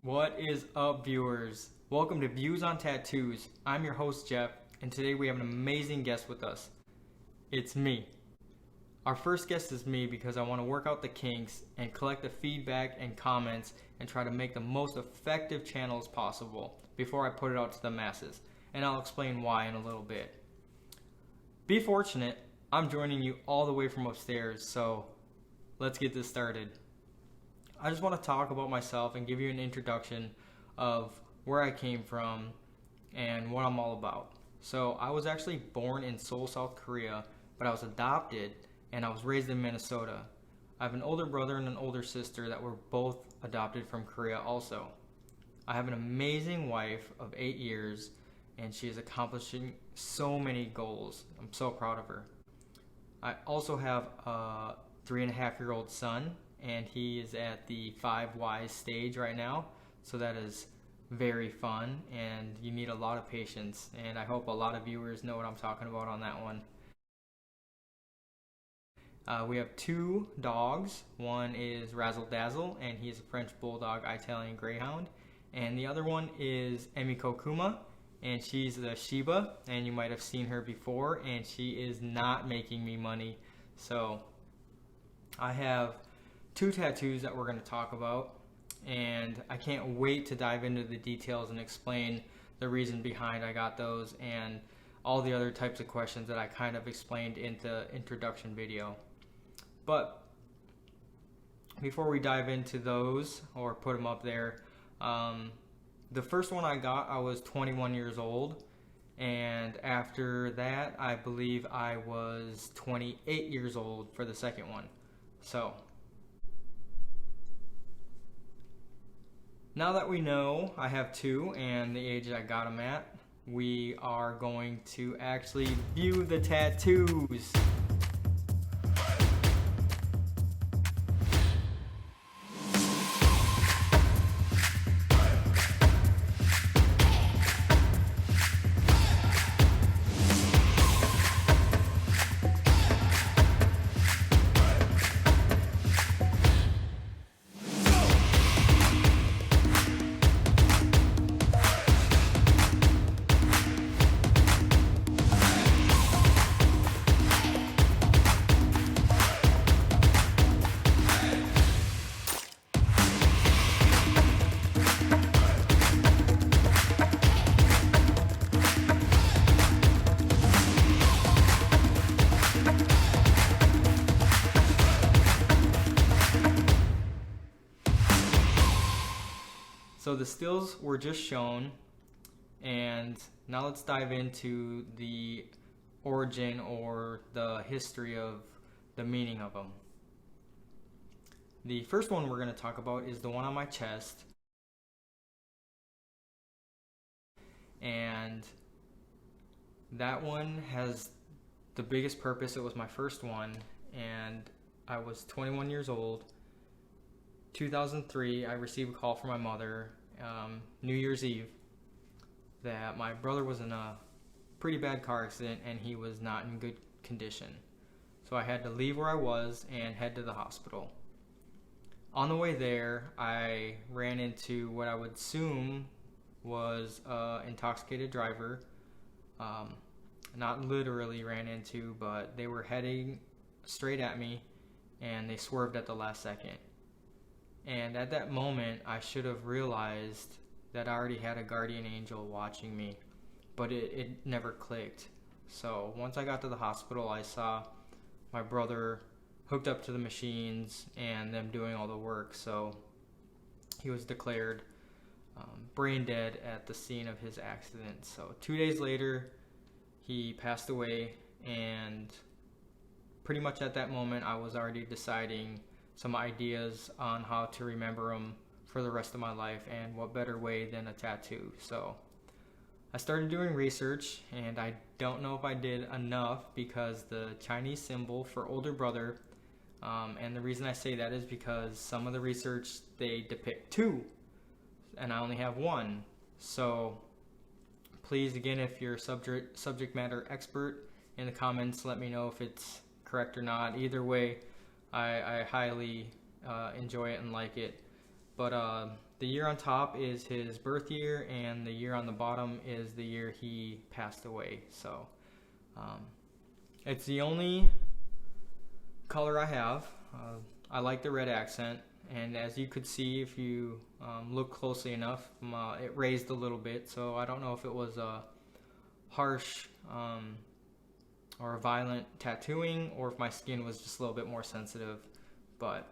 What is up, viewers? Welcome to Views on Tattoos. I'm your host, Jeff, and today we have an amazing guest with us. It's me. Our first guest is me because I want to work out the kinks and collect the feedback and comments and try to make the most effective channel as possible before I put it out to the masses. And I'll explain why in a little bit. Be fortunate, I'm joining you all the way from upstairs, so let's get this started. I just want to talk about myself and give you an introduction of where I came from and what I'm all about. So I was actually born in Seoul, South Korea, but I was adopted and I was raised in Minnesota. I have an older brother and an older sister that were both adopted from Korea also. I have an amazing wife of 8 years and she is accomplishing so many goals. I'm so proud of her. I also have a 3.5-year-old son, and he is at the 5 Whys stage right now, so that is very fun and you need a lot of patience, and I hope a lot of viewers know what I'm talking about on that one. We have 2 dogs. One is Razzle Dazzle and he's a French Bulldog Italian Greyhound, and the other one is Emiko Kuma and she's the Shiba, and you might have seen her before, and she is not making me money. So I have 2 tattoos that we're going to talk about, and I can't wait to dive into the details and explain the reason behind I got those and all the other types of questions that I kind of explained in the introduction video. But before we dive into those or put them up there, the first one I got, I was 21 years old, and after that I believe I was 28 years old for the second one. So now that we know I have 2 and the age I got them at, we are going to actually view the tattoos. So the stills were just shown, and now let's dive into the origin or the history of the meaning of them. The first one we're going to talk about is the one on my chest, and that one has the biggest purpose. It was my first one, and I was 21 years old. 2003, I received a call from my mother, New Year's Eve, that my brother was in a pretty bad car accident and he was not in good condition. So I had to leave where I was and head to the hospital. On the way there, I ran into what I would assume was an intoxicated driver. Not literally ran into, but they were heading straight at me and they swerved at the last second. And at that moment, I should have realized that I already had a guardian angel watching me, but it never clicked. So once I got to the hospital, I saw my brother hooked up to the machines and them doing all the work. So he was declared brain dead at the scene of his accident. So 2 days later, he passed away, and pretty much at that moment, I was already deciding some ideas on how to remember them for the rest of my life, and what better way than a tattoo. So I started doing research, and I don't know if I did enough because the Chinese symbol for older brother, and the reason I say that is because some of the research, they depict 2 and I only have 1. So please, again, if you're a subject matter expert, in the comments let me know if it's correct or not. Either way, I highly enjoy it and like it. But the year on top is his birth year, and the year on the bottom is the year he passed away. So it's the only color I have. I like the red accent, and as you could see if you look closely enough, it raised a little bit, so I don't know if it was a harsh or a violent tattooing, or if my skin was just a little bit more sensitive. But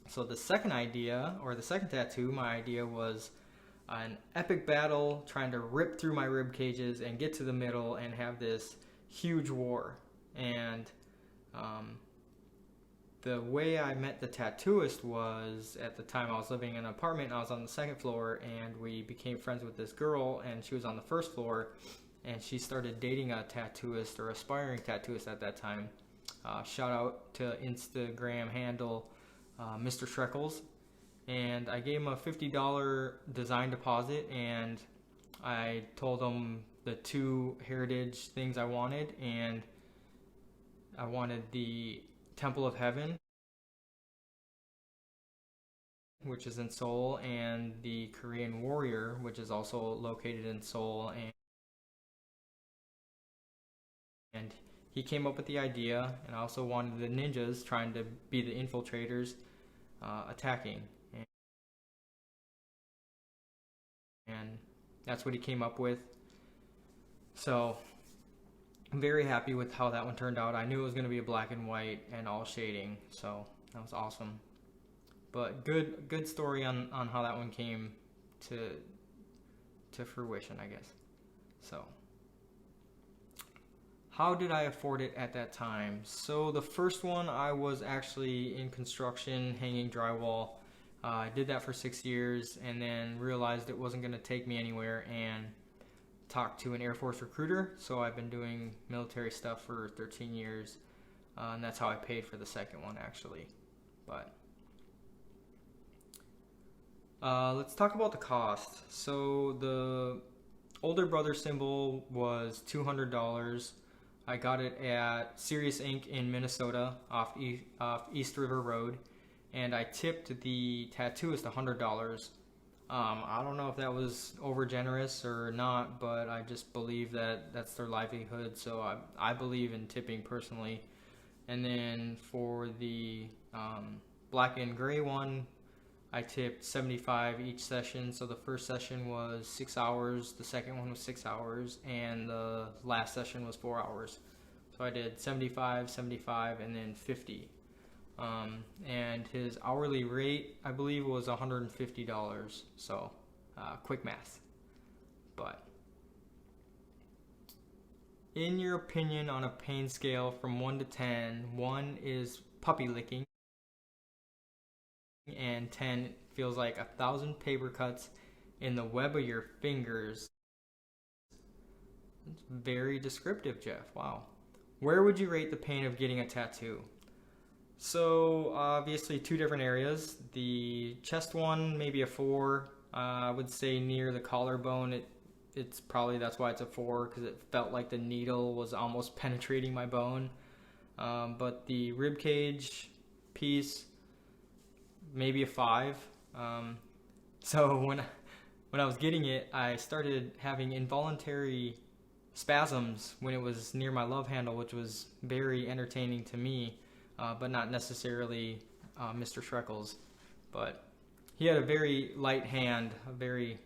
so the second idea, or the second tattoo, my idea was an epic battle trying to rip through my rib cages and get to the middle and have this huge war. And the way I met the tattooist was, at the time I was living in an apartment and I was on the second floor, and we became friends with this girl, and she was on the first floor, and she started dating a tattooist, or aspiring tattooist at that time. Shout out to Instagram handle Mr. Shreckles. And I gave him a $50 design deposit, and I told him the 2 heritage things I wanted, and I wanted the Temple of Heaven, which is in Seoul, and the Korean Warrior, which is also located in Seoul. And he came up with the idea, and I also wanted the ninjas trying to be the infiltrators attacking. And that's what he came up with. So I'm very happy with how that one turned out. I knew it was going to be a black and white and all shading, so that was awesome. But good story on how that one came to fruition, I guess. So how did I afford it at that time? So the first one, I was actually in construction, hanging drywall. I did that for 6 years, and then realized it wasn't going to take me anywhere, and talked to an Air Force recruiter. So I've been doing military stuff for 13 years, and that's how I paid for the second one, actually. But let's talk about the cost. So the older brother symbol was $200. I got it at Serious Ink in Minnesota off East River Road, and I tipped the tattooist $100. I don't know if that was over generous or not, but I just believe that that's their livelihood, so I believe in tipping personally. And then for the black and gray one, I tipped $75 each session. So the first session was 6 hours, the second one was 6 hours, and the last session was 4 hours. So I did 75, 75, and then 50. And his hourly rate, I believe, was $150. So quick math. But in your opinion, on a pain scale from 1 to 10, 1 is puppy licking, and 10 feels like 1,000 paper cuts in the web of your fingers. It's very descriptive, Jeff. Wow. Where would you rate the pain of getting a tattoo? So obviously 2 different areas. The chest one, maybe a 4. I would say near the collarbone, it's probably, that's why it's a 4, because it felt like the needle was almost penetrating my bone. But the rib cage piece, maybe a 5. So when I was getting it, I started having involuntary spasms when it was near my love handle, which was very entertaining to me, but not necessarily Mr. Shreckles. But he had a very light hand, a very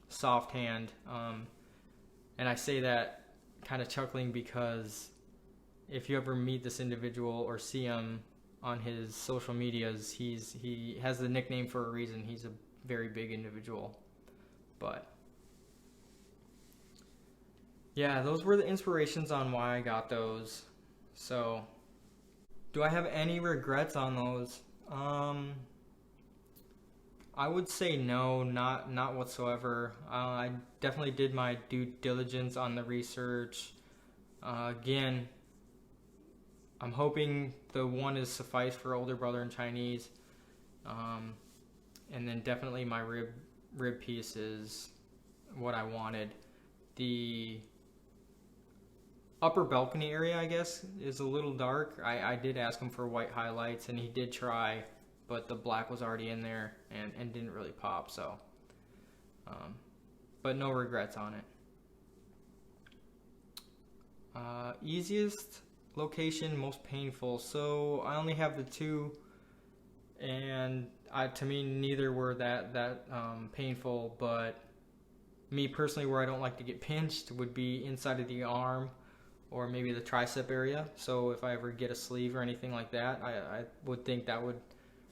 soft hand, and I say that kind of chuckling because if you ever meet this individual or see him on his social medias, he has the nickname for a reason. He's a very big individual. But yeah, those were the inspirations on why I got those. So do I have any regrets on those? I would say no, not whatsoever. I definitely did my due diligence on the research. Again, I'm hoping the one is suffice for older brother in Chinese. And then definitely my rib piece is what I wanted. The upper balcony area, I guess, is a little dark. I did ask him for white highlights, and he did try, but the black was already in there and didn't really pop. So, but no regrets on it. Easiest location, most painful. So I only have the two, and to me neither were that painful. But me personally, where I don't like to get pinched would be inside of the arm or maybe the tricep area. So if I ever get a sleeve or anything like that, I would think that would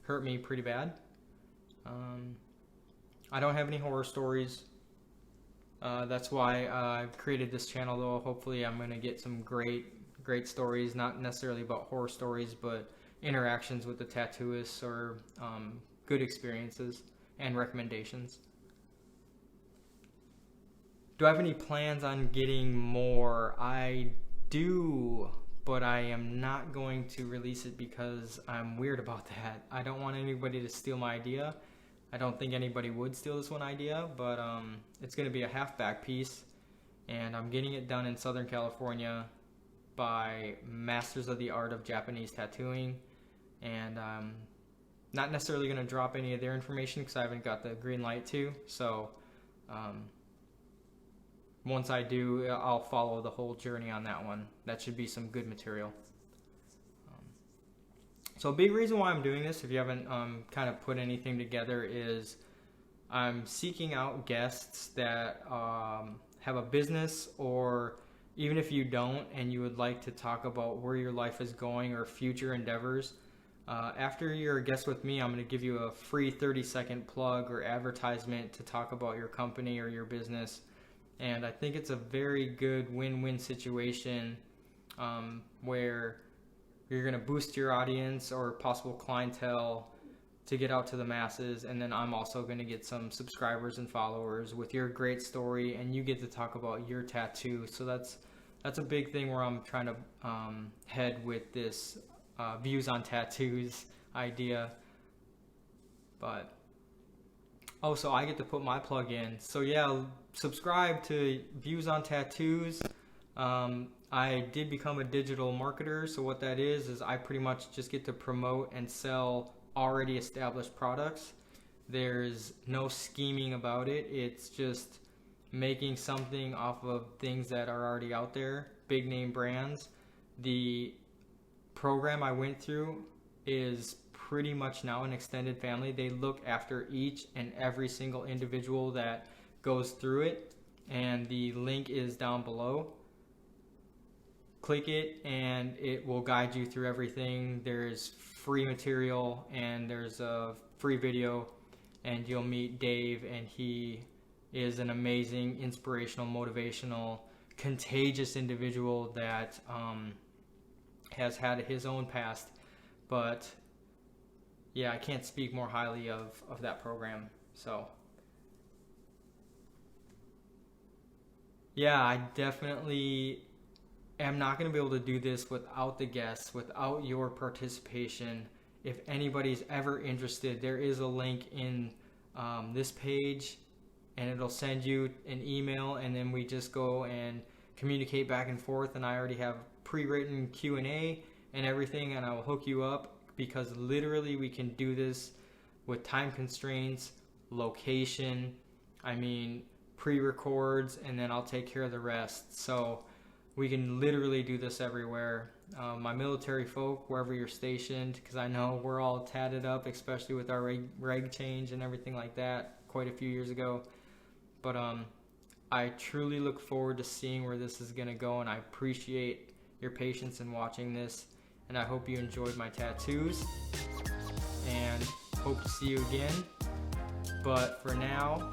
hurt me pretty bad. I don't have any horror stories. That's why I've created this channel, though. Hopefully I'm going to get some great stories, not necessarily about horror stories, but interactions with the tattooists or good experiences and recommendations. Do I have any plans on getting more? I do, but I am not going to release it because I'm weird about that. I don't want anybody to steal my idea. I don't think anybody would steal this one idea, but it's going to be a half-back piece, and I'm getting it done in Southern California by Masters of the Art of Japanese Tattooing, and I'm not necessarily going to drop any of their information because I haven't got the green light to, so once I do, I'll follow the whole journey on that one. That should be some good material. So a big reason why I'm doing this, if you haven't kind of put anything together, is I'm seeking out guests that have a business, or even if you don't and you would like to talk about where your life is going or future endeavors. After you're a guest with me, I'm going to give you a free 30-second plug or advertisement to talk about your company or your business. And I think it's a very good win-win situation where you're going to boost your audience or possible clientele to get out to the masses, and then I'm also going to get some subscribers and followers with your great story, and you get to talk about your tattoo. So that's a big thing where I'm trying to head with this views on tattoos idea. But so I get to put my plug in. So yeah, subscribe to Views on Tattoos. I did become a digital marketer, so what that is I pretty much just get to promote and sell already established products. There's no scheming about it. It's just making something off of things that are already out there, big name brands. The program I went through is pretty much now an extended family. They look after each and every single individual that goes through it, and the link is down below. Click it and it will guide you through everything. There's free material and there's a free video, and you'll meet Dave, and he is an amazing, inspirational, motivational, contagious individual that has had his own past. But yeah, I can't speak more highly of that program. So yeah, I definitely am not going to be able to do this without the guests, without your participation. If anybody's ever interested, there is a link in this page, and it'll send you an email, and then we just go and communicate back and forth, and I already have pre-written Q&A and everything, and I will hook you up, because literally we can do this with time constraints, location, pre-records, and then I'll take care of the rest. So we can literally do this everywhere. My military folk, wherever you're stationed, because I know we're all tatted up, especially with our reg change and everything like that quite a few years ago. But I truly look forward to seeing where this is going to go, and I appreciate your patience in watching this, and I hope you enjoyed my tattoos, and hope to see you again. But for now,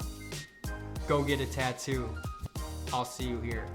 go get a tattoo. I'll see you here.